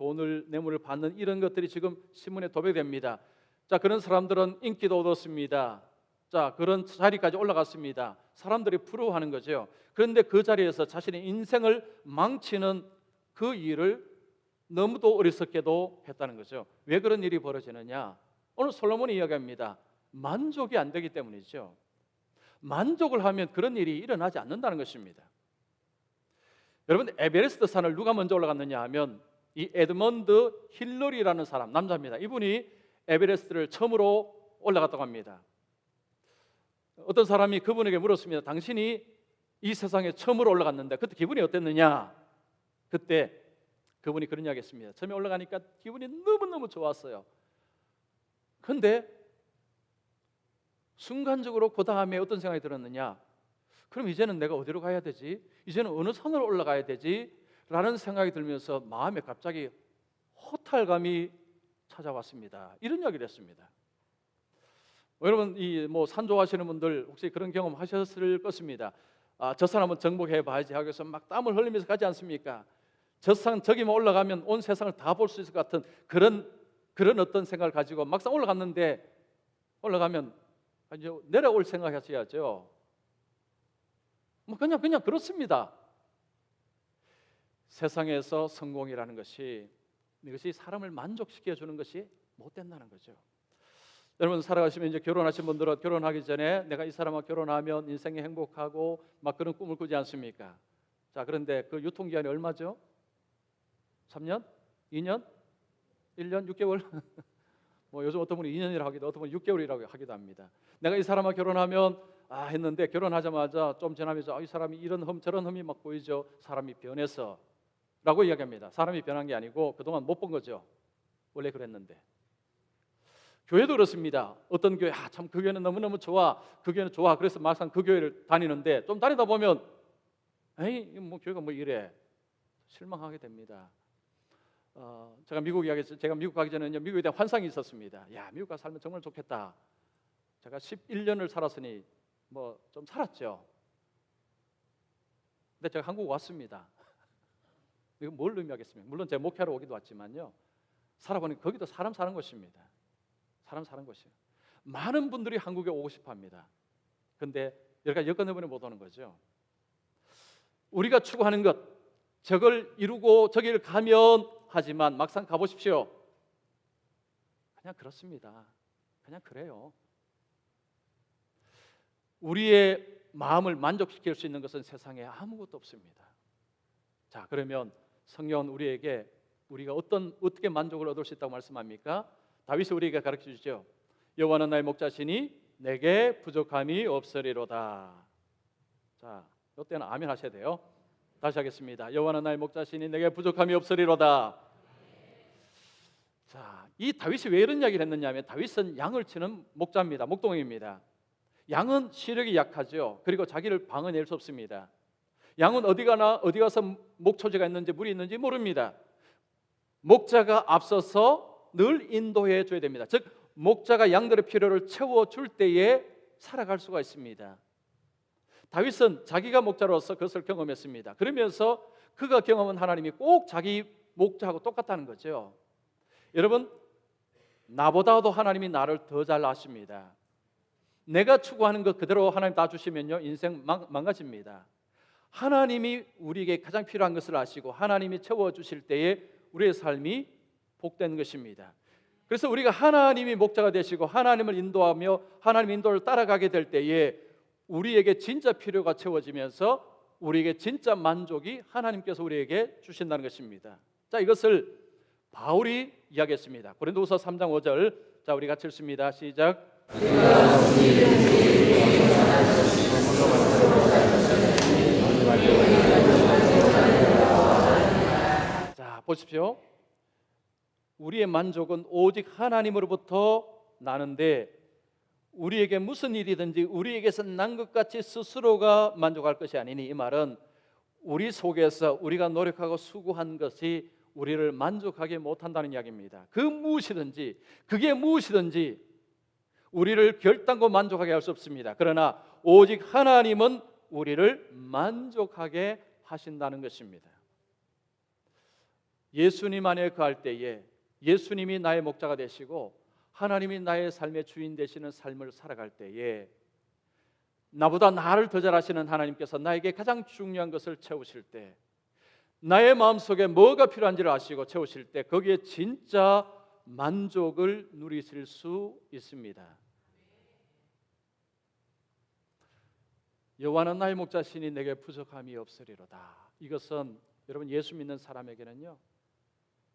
뇌물을 받는 이런 것들이 지금 신문에 도배됩니다. 자, 그런 사람들은 인기도 얻었습니다. 자, 그런 자리까지 올라갔습니다. 사람들이 부러워하는 거죠. 그런데 그 자리에서 자신의 인생을 망치는 그 일을 너무도 어리석게도 했다는 거죠. 왜 그런 일이 벌어지느냐? 오늘 솔로몬이 이야기합니다. 만족이 안 되기 때문이죠. 만족을 하면 그런 일이 일어나지 않는다는 것입니다. 여러분, 에베레스트 산을 누가 먼저 올라갔느냐 하면 이 에드먼드 힐러리라는 사람, 남자입니다. 이분이 에베레스트를 처음으로 올라갔다고 합니다. 어떤 사람이 그분에게 물었습니다. 당신이 이 세상에 처음으로 올라갔는데 그때 기분이 어땠느냐? 그때 그분이 그런 이야기 했습니다. 처음에 올라가니까 기분이 너무너무 좋았어요. 그런데 순간적으로 그 다음에 어떤 생각이 들었느냐? 그럼 이제는 내가 어디로 가야 되지? 이제는 어느 산으로 올라가야 되지? 라는 생각이 들면서 마음에 갑자기 허탈감이 찾아왔습니다. 이런 이야기를 했습니다. 여러분, 산 좋아하시는 분들 혹시 그런 경험 하셨을 것입니다. 저 산 한번 정복해 봐야지 하고 해서 막 땀을 흘리면서 가지 않습니까? 저 산 저기만 올라가면 온 세상을 다 볼 수 있을 것 같은 그런 어떤 생각을 가지고 막상 올라가면 이제 내려올 생각하셔야죠. 그냥 그렇습니다. 세상에서 성공이라는 것이, 이것이 사람을 만족시켜 주는 것이 못 된다는 거죠. 여러분, 살아가시면 이제 결혼하신 분들은 결혼하기 전에 내가 이 사람과 결혼하면 인생이 행복하고 막 그런 꿈을 꾸지 않습니까? 자, 그런데 그 유통기한이 얼마죠? 3년? 2년? 1년? 6개월? 요즘 어떤 분이 2년이라고 하기도, 어떤 분이 6개월이라고 하기도 합니다. 내가 이 사람과 결혼하면 했는데 결혼하자마자 좀 지나면서 이 사람이 이런 흠 저런 흠이 막 보이죠. 사람이 변해서 라고 이야기합니다. 사람이 변한 게 아니고 그동안 못 본 거죠. 원래 그랬는데. 교회도 그렇습니다. 어떤 교회, 참 그 교회는 너무너무 좋아, 그 교회는 좋아. 그래서 막상 그 교회를 다니는데 좀 다니다 보면 교회가 이래, 실망하게 됩니다. 제가 미국 가기 전에는 미국에 대한 환상이 있었습니다. 야, 미국 가서 살면 정말 좋겠다. 제가 11년을 살았으니 뭐 좀 살았죠. 근데 제가 한국 왔습니다. 이거 뭘 의미하겠습니까? 물론 제가 목회하러 오기도 왔지만요. 살아보니 거기도 사람 사는 곳입니다. 사람 사는 곳이에요. 많은 분들이 한국에 오고 싶어합니다. 그런데 여러 가지 여건 때문에 못 오는 거죠. 우리가 추구하는 것, 저걸 이루고 저기를 가면 하지만 막상 가보십시오. 그냥 그렇습니다. 그냥 그래요. 우리의 마음을 만족시킬 수 있는 것은 세상에 아무것도 없습니다. 자, 그러면 성경은 우리에게 우리가 어떻게 만족을 얻을 수 있다고 말씀합니까? 다윗이 우리에게 가르쳐 주죠. 여호와는 나의 목자시니 내게 부족함이 없으리로다. 자, 이때는 아멘 하셔야 돼요. 다시 하겠습니다. 여호와는 나의 목자시니 내게 부족함이 없으리로다. 자, 이 다윗이 왜 이런 이야기를 했느냐면 다윗은 양을 치는 목자입니다. 목동입니다. 양은 시력이 약하죠. 그리고 자기를 방어낼 수 없습니다. 양은 어디 가서 목초지가 있는지 물이 있는지 모릅니다. 목자가 앞서서 늘 인도해 줘야 됩니다. 즉 목자가 양들의 필요를 채워줄 때에 살아갈 수가 있습니다. 다윗은 자기가 목자로서 그것을 경험했습니다. 그러면서 그가 경험한 하나님이 꼭 자기 목자하고 똑같다는 거죠. 여러분, 나보다도 하나님이 나를 더 잘 아십니다. 내가 추구하는 것 그대로 하나님 다 주시면요 인생 망가집니다. 하나님이 우리에게 가장 필요한 것을 아시고 하나님이 채워주실 때에 우리의 삶이 복된 것입니다. 그래서 우리가 하나님이 목자가 되시고 하나님을 인도하며 하나님 인도를 따라가게 될 때에 우리에게 진짜 필요가 채워지면서 우리에게 진짜 만족이 하나님께서 우리에게 주신다는 것입니다. 자, 이것을 바울이 이야기했습니다. 고린도후서 3장 5절. 자, 우리 같이 읽습니다. 시작. 자, 보십시오. 우리의 만족은 오직 하나님으로부터 나는데 우리에게 무슨 일이든지 우리에게서 난 것 같이 스스로가 만족할 것이 아니니, 이 말은 우리 속에서 우리가 노력하고 수고한 것이 우리를 만족하게 못한다는 이야기입니다. 그게 무엇이든지 우리를 결단코 만족하게 할 수 없습니다. 그러나 오직 하나님은 우리를 만족하게 하신다는 것입니다. 예수님 안에 거할 때에 예수님이 나의 목자가 되시고 하나님이 나의 삶의 주인 되시는 삶을 살아갈 때에 나보다 나를 더 잘 아시는 하나님께서 나에게 가장 중요한 것을 채우실 때, 나의 마음속에 뭐가 필요한지를 아시고 채우실 때 거기에 진짜 만족을 누리실 수 있습니다. 여호와는 나의 목자시니 내게 부족함이 없으리로다. 이것은 여러분 예수 믿는 사람에게는요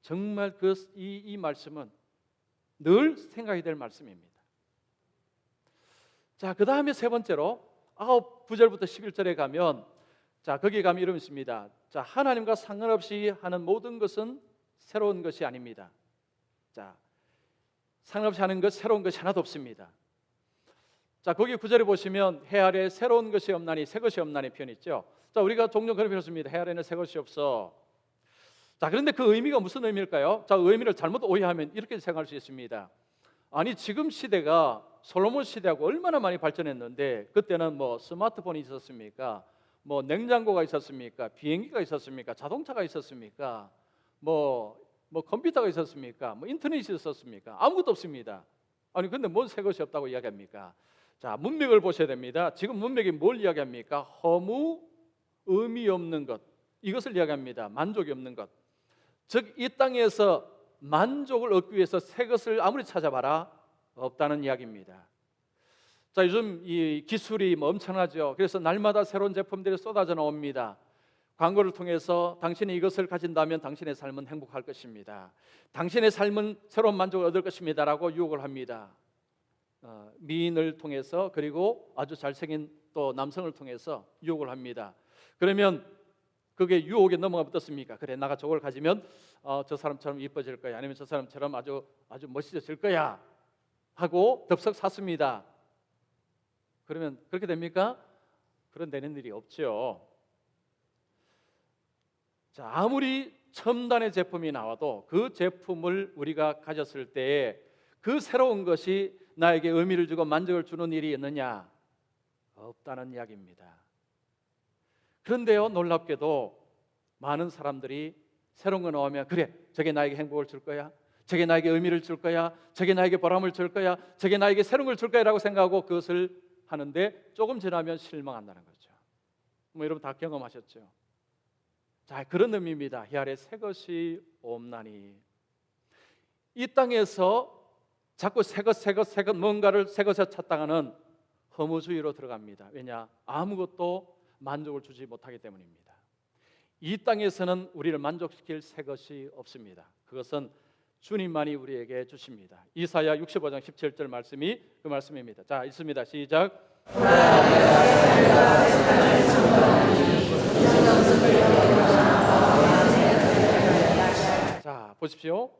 정말 이 말씀은 늘 생각이 될 말씀입니다. 자, 그 다음에 세 번째로 9절부터 11절에 가면, 자, 거기에 가면 이름이 있습니다. 자, 하나님과 상관없이 하는 모든 것은 새로운 것이 아닙니다. 자, 상관없이 하는 것, 새로운 것이 하나도 없습니다. 자, 거기 9절에 보시면 해 아래 새로운 것이 없나니 새 것이 없나니 표현 있죠. 자, 우리가 종종 그런 표현 씁니다. 해 아래는 새 것이 없어. 자, 그런데 그 의미가 무슨 의미일까요? 자, 의미를 잘못 오해하면 이렇게 생각할 수 있습니다. 아니, 지금 시대가 솔로몬 시대하고 얼마나 많이 발전했는데 그때는 뭐 스마트폰이 있었습니까? 뭐 냉장고가 있었습니까? 비행기가 있었습니까? 자동차가 있었습니까? 뭐 컴퓨터가 있었습니까? 뭐 인터넷이 있었습니까? 아무것도 없습니다. 아니, 근데 뭔 새 것이 없다고 이야기합니까? 자, 문맥을 보셔야 됩니다. 지금 문맥이 뭘 이야기합니까? 허무, 의미 없는 것, 이것을 이야기합니다. 만족이 없는 것. 즉, 이 땅에서 만족을 얻기 위해서 새 것을 아무리 찾아봐라 없다는 이야기입니다. 자, 요즘 이 기술이 엄청나죠. 그래서 날마다 새로운 제품들이 쏟아져 나옵니다. 광고를 통해서 당신이 이것을 가진다면 당신의 삶은 행복할 것입니다. 당신의 삶은 새로운 만족을 얻을 것입니다라고 유혹을 합니다. 미인을 통해서, 그리고 아주 잘생긴 또 남성을 통해서 유혹을 합니다. 그러면 그게 유혹에 넘어가면 어떻습니까? 그래, 나가 저걸 가지면 저 사람처럼 이뻐질 거야, 아니면 저 사람처럼 아주 멋있어질 거야 하고 덥석 샀습니다. 그러면 그렇게 됩니까? 그런 되는 일이 없죠. 자, 아무리 첨단의 제품이 나와도 그 제품을 우리가 가졌을 때에 그 새로운 것이 나에게 의미를 주고 만족을 주는 일이 있느냐? 없다는 이야기입니다. 그런데요, 놀랍게도 많은 사람들이 새로운 거 나오면 그래, 저게 나에게 행복을 줄 거야, 저게 나에게 의미를 줄 거야, 저게 나에게 보람을 줄 거야, 저게 나에게 새로운 걸 줄 거야 라고 생각하고 그것을 하는데 조금 지나면 실망한다는 거죠. 뭐 여러분 다 경험하셨죠? 자, 그런 의미입니다. 이 아래 새 것이 없나니. 이 땅에서 자꾸 새 것 뭔가를 새 것에 찾다가는 허무주의로 들어갑니다. 왜냐? 아무것도 만족을 주지 못하기 때문입니다. 이 땅에서는 우리를 만족시킬 새 것이 없습니다. 그것은 주님만이 우리에게 주십니다. 이사야 65장 17절 말씀이 그 말씀입니다. 자, 읽습니다. 시작. 자, 보십시오.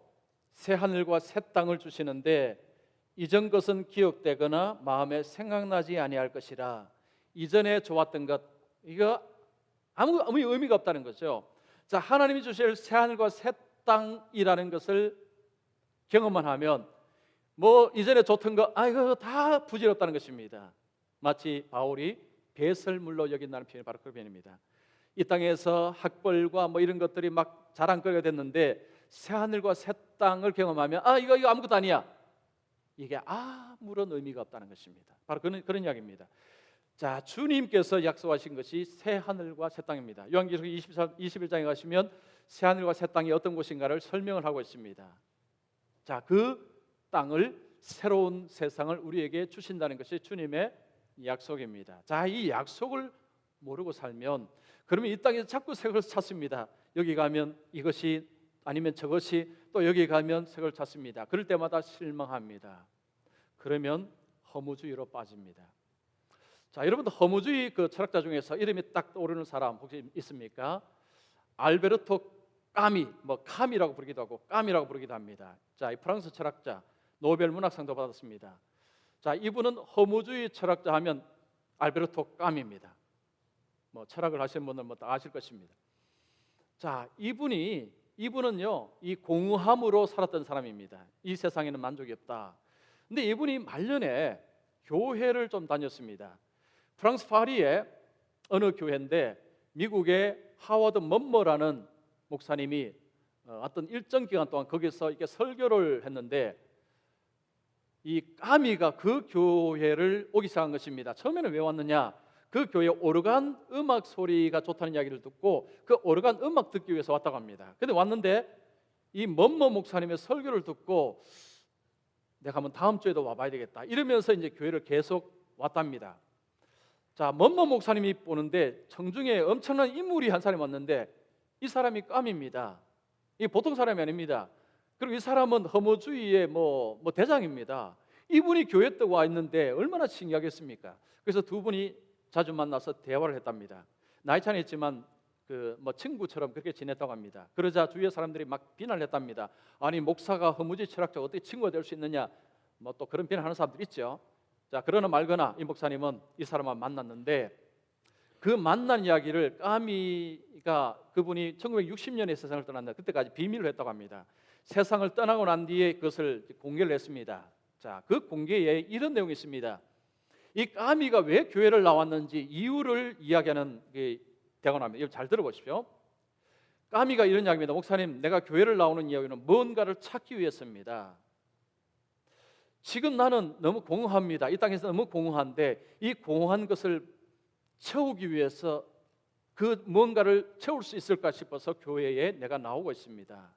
새 하늘과 새 땅을 주시는데 이전 것은 기억되거나 마음에 생각나지 아니할 것이라. 이전에 좋았던 것, 이거 아무 의미가 없다는 거죠. 자, 하나님이 주실 새 하늘과 새 땅이라는 것을 경험만 하면 뭐 이전에 좋던 거 이거 다 부질없다는 것입니다. 마치 바울이 배설물로 여긴다는 표현이 바로 그 표현입니다. 이 땅에서 학벌과 뭐 이런 것들이 막 자랑거리가 됐는데 새 하늘과 새 땅을 경험하면 이거 아무것도 아니야. 이게 아무런 의미가 없다는 것입니다. 바로 그런 이야기입니다. 자, 주님께서 약속하신 것이 새 하늘과 새 땅입니다. 요한계시록 21장에 가시면 새 하늘과 새 땅이 어떤 곳인가를 설명을 하고 있습니다. 자, 그 땅을, 새로운 세상을 우리에게 주신다는 것이 주님의 약속입니다. 자, 이 약속을 모르고 살면 그러면 이 땅에서 자꾸 새 것을 찾습니다. 여기 가면 이것이 아니면 저것이, 또 여기 가면 새 것을 찾습니다. 그럴 때마다 실망합니다. 그러면 허무주의로 빠집니다. 자, 여러분들 허무주의 그 철학자 중에서 이름이 딱 떠오르는 사람 혹시 있습니까? 알베르토 까미, 뭐 카미라고 부르기도 하고 까미라고 부르기도 합니다. 자, 이 프랑스 철학자, 노벨 문학상도 받았습니다. 자, 이분은 허무주의 철학자 하면 알베르토 까미입니다. 뭐 철학을 하시는 분들은 뭐 다 아실 것입니다. 자, 이분은요, 이 공허함으로 살았던 사람입니다. 이 세상에는 만족이 없다. 근데 이분이 말년에 교회를 좀 다녔습니다. 프랑스 파리의 어느 교회인데 미국의 하워드 먼머라는 목사님이 어떤 일정 기간 동안 거기서 이렇게 설교를 했는데 이 까미가 그 교회를 오기 시작한 것입니다. 처음에는 왜 왔느냐? 그 교회 오르간 음악 소리가 좋다는 이야기를 듣고 그 오르간 음악 듣기 위해서 왔다고 합니다. 근데 왔는데 이 먼머 목사님의 설교를 듣고 내가 한번 다음 주에도 와봐야 되겠다 이러면서 이제 교회를 계속 왔답니다. 자, 먼머 목사님이 보는데 청중에 엄청난 인물이 한 사람이 왔는데 이 사람이 까미입니다. 이 보통 사람이 아닙니다. 그리고 이 사람은 허무주의의 뭐 대장입니다. 이분이 교회 때 와 있는데 얼마나 신기하겠습니까? 그래서 두 분이 자주 만나서 대화를 했답니다. 나이 차이는 있지만 그 뭐 친구처럼 그렇게 지냈다고 합니다. 그러자 주위의 사람들이 막 비난을 했답니다. 아니, 목사가 허무주의 철학자가 어떻게 친구가 될 수 있느냐? 뭐 또 그런 비난하는 사람들 있죠. 자, 그러나 말거나 이 목사님은 이 사람과 만났는데 그 만난 이야기를 까미가 그분이 1960년에 세상을 떠났는데 그때까지 비밀로 했다고 합니다. 세상을 떠나고 난 뒤에 그것을 공개를 했습니다. 자, 그 공개에 이런 내용이 있습니다. 이 까미가 왜 교회를 나왔는지 이유를 이야기하는 대화가 나옵니다. 이거 잘 들어보십시오. 까미가 이런 이야기입니다. 목사님, 내가 교회를 나오는 이유는 뭔가를 찾기 위해서입니다. 지금 나는 너무 공허합니다. 이 땅에서 너무 공허한데 이 공허한 것을 채우기 위해서 그 뭔가를 채울 수 있을까 싶어서 교회에 내가 나오고 있습니다.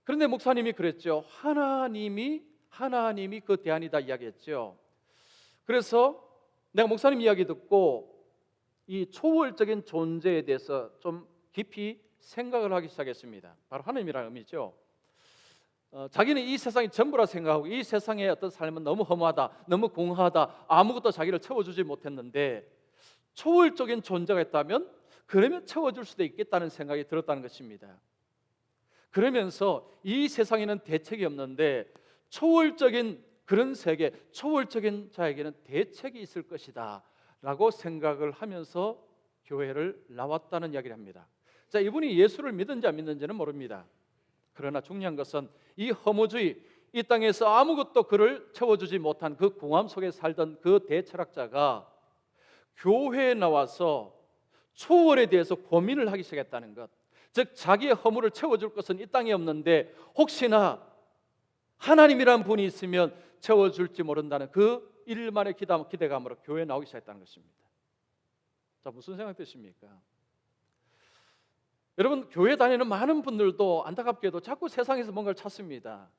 그런데 목사님이 그랬죠. 하나님이 그 대안이다 이야기했죠. 그래서 내가 목사님 이야기 듣고 이 초월적인 존재에 대해서 좀 깊이 생각을 하기 시작했습니다. 바로 하나님이라는 의미죠. 자기는 이 세상이 전부라 생각하고 이 세상의 어떤 삶은 너무 허무하다, 너무 공허하다, 아무것도 자기를 채워주지 못했는데 초월적인 존재가 있다면 그러면 채워줄 수도 있겠다는 생각이 들었다는 것입니다. 그러면서 이 세상에는 대책이 없는데 초월적인 그런 세계, 초월적인 자에게는 대책이 있을 것이다 라고 생각을 하면서 교회를 나왔다는 이야기를 합니다. 자, 이분이 예수를 믿는지 안 믿는지는 모릅니다. 그러나 중요한 것은 이 허무주의, 이 땅에서 아무것도 그를 채워주지 못한 그 공함 속에 살던 그 대철학자가 교회에 나와서 초월에 대해서 고민을 하기 시작했다는 것. 즉 자기의 허물을 채워줄 것은 이 땅에 없는데 혹시나 하나님이란 분이 있으면 채워줄지 모른다는 그 일만의 기대감으로 교회에 나오기 시작했다는 것입니다. 자, 무슨 생각 드십니까? 여러분, 교회 다니는 많은 분들도 안타깝게도 자꾸 세상에서 뭔가를 찾습니다.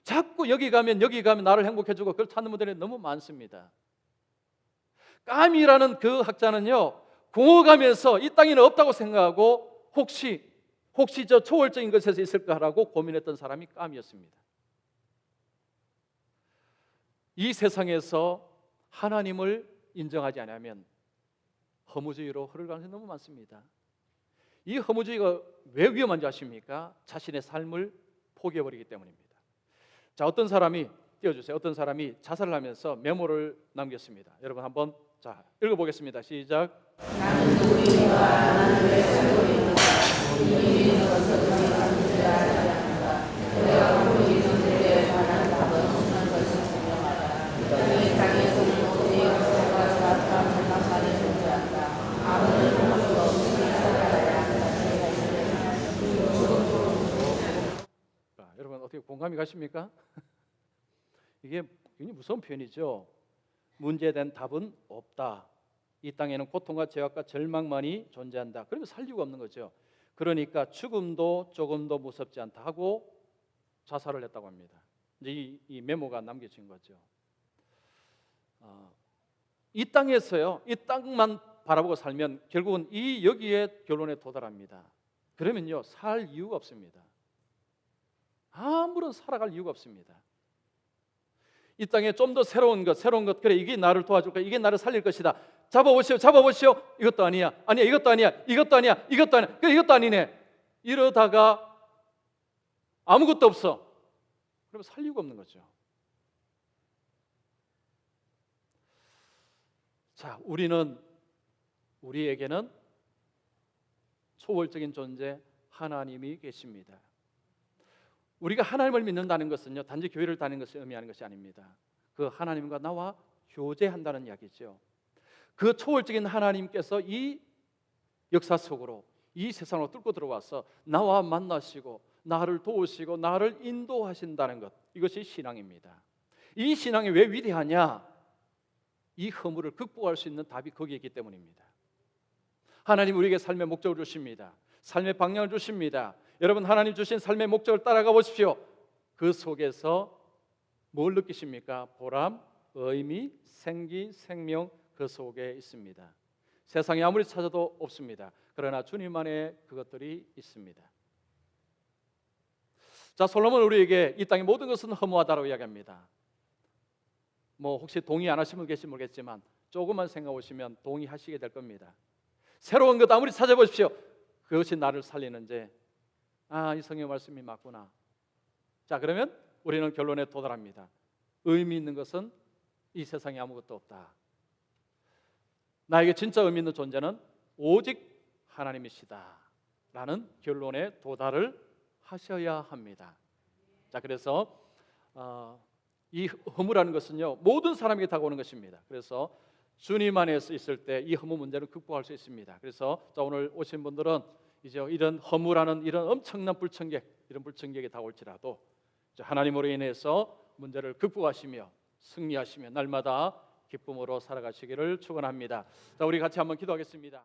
자꾸 여기 가면 나를 행복해주고 그걸 찾는 분들이 너무 많습니다. 까미라는 그 학자는요, 공허감에서 이 땅에는 없다고 생각하고 혹시 저 초월적인 것에서 있을까라고 고민했던 사람이 까미였습니다. 이 세상에서 하나님을 인정하지 않으면 허무주의로 흐를 가능성이 너무 많습니다. 이 허무주의가 왜 위험한지 아십니까? 자신의 삶을 포기해버리기 때문입니다. 자, 어떤 사람이 띄워주세요. 어떤 사람이 자살을 하면서 메모를 남겼습니다. 여러분 한번 읽어보겠습니다. 시작. 나는 누구인가? 나는 왜 살고 있는가? 이 있는 것을 감지하지 않는가? 내가 아무리 존재에 관한 답은 없는 것이 분명하다. 이 땅에서 모든 역사가 사람 생각만이 존재한다. 아무는 볼 수 없는 살아야 여러분 어떻게 공감이 가십니까? 이게 굉장히 무서운 표현이죠. 문제에 답은 없다. 이 땅에는 고통과 죄악과 절망만이 존재한다. 그러면 살리고 없는 거죠. 그러니까 죽음도 조금도 무섭지 않다 하고 자살을 했다고 합니다. 이제 이 메모가 남겨진 거죠. 이 땅에서요, 이 땅만 바라보고 살면 결국은 여기에 결론에 도달합니다. 그러면요, 살 이유가 없습니다. 아무런 살아갈 이유가 없습니다. 이 땅에 좀 더 새로운 것, 그래 이게 나를 도와줄 거야, 이게 나를 살릴 것이다. 잡아보시오. 이것도 아니야. 이것도 아니야. 그래 이것도 아니네. 이러다가 아무것도 없어. 그러면 살 이유가 없는 거죠. 자, 우리에게는 초월적인 존재 하나님이 계십니다. 우리가 하나님을 믿는다는 것은요, 단지 교회를 다니는 것을 의미하는 것이 아닙니다. 그 하나님과 나와 교제한다는 이야기죠. 그 초월적인 하나님께서 이 역사 속으로, 이 세상으로 뚫고 들어와서 나와 만나시고 나를 도우시고 나를 인도하신다는 것, 이것이 신앙입니다. 이 신앙이 왜 위대하냐? 이 허물을 극복할 수 있는 답이 거기에 있기 때문입니다. 하나님 우리에게 삶의 목적을 주십니다. 삶의 방향을 주십니다. 여러분, 하나님 주신 삶의 목적을 따라가 보십시오. 그 속에서 뭘 느끼십니까? 보람, 의미, 생기, 생명, 그 속에 있습니다. 세상에 아무리 찾아도 없습니다. 그러나 주님 안에 그것들이 있습니다. 자, 솔로몬은 우리에게 이 땅의 모든 것은 허무하다고 이야기합니다. 혹시 동의 안 하시는 분 계실지 모르겠지만 조금만 생각해 보시면 동의하시게 될 겁니다. 새로운 것 아무리 찾아보십시오. 그것이 나를 살리는지, 이 성경 말씀이 맞구나. 자, 그러면 우리는 결론에 도달합니다. 의미 있는 것은 이 세상에 아무것도 없다. 나에게 진짜 의미 있는 존재는 오직 하나님이시다 라는 결론에 도달을 하셔야 합니다. 자, 그래서 이 허무라는 것은요, 모든 사람에게 다가오는 것입니다. 그래서 주님 안에서 있을 때 이 허무 문제를 극복할 수 있습니다. 그래서 오늘 오신 분들은 이제 이런 허무라는 이런 엄청난 이런 불청객이 다올지라도 하나님으로 인해서 문제를 극복하시며 승리하시며 날마다 기쁨으로 살아가시기를 축원합니다. 자, 우리 같이 한번 기도하겠습니다.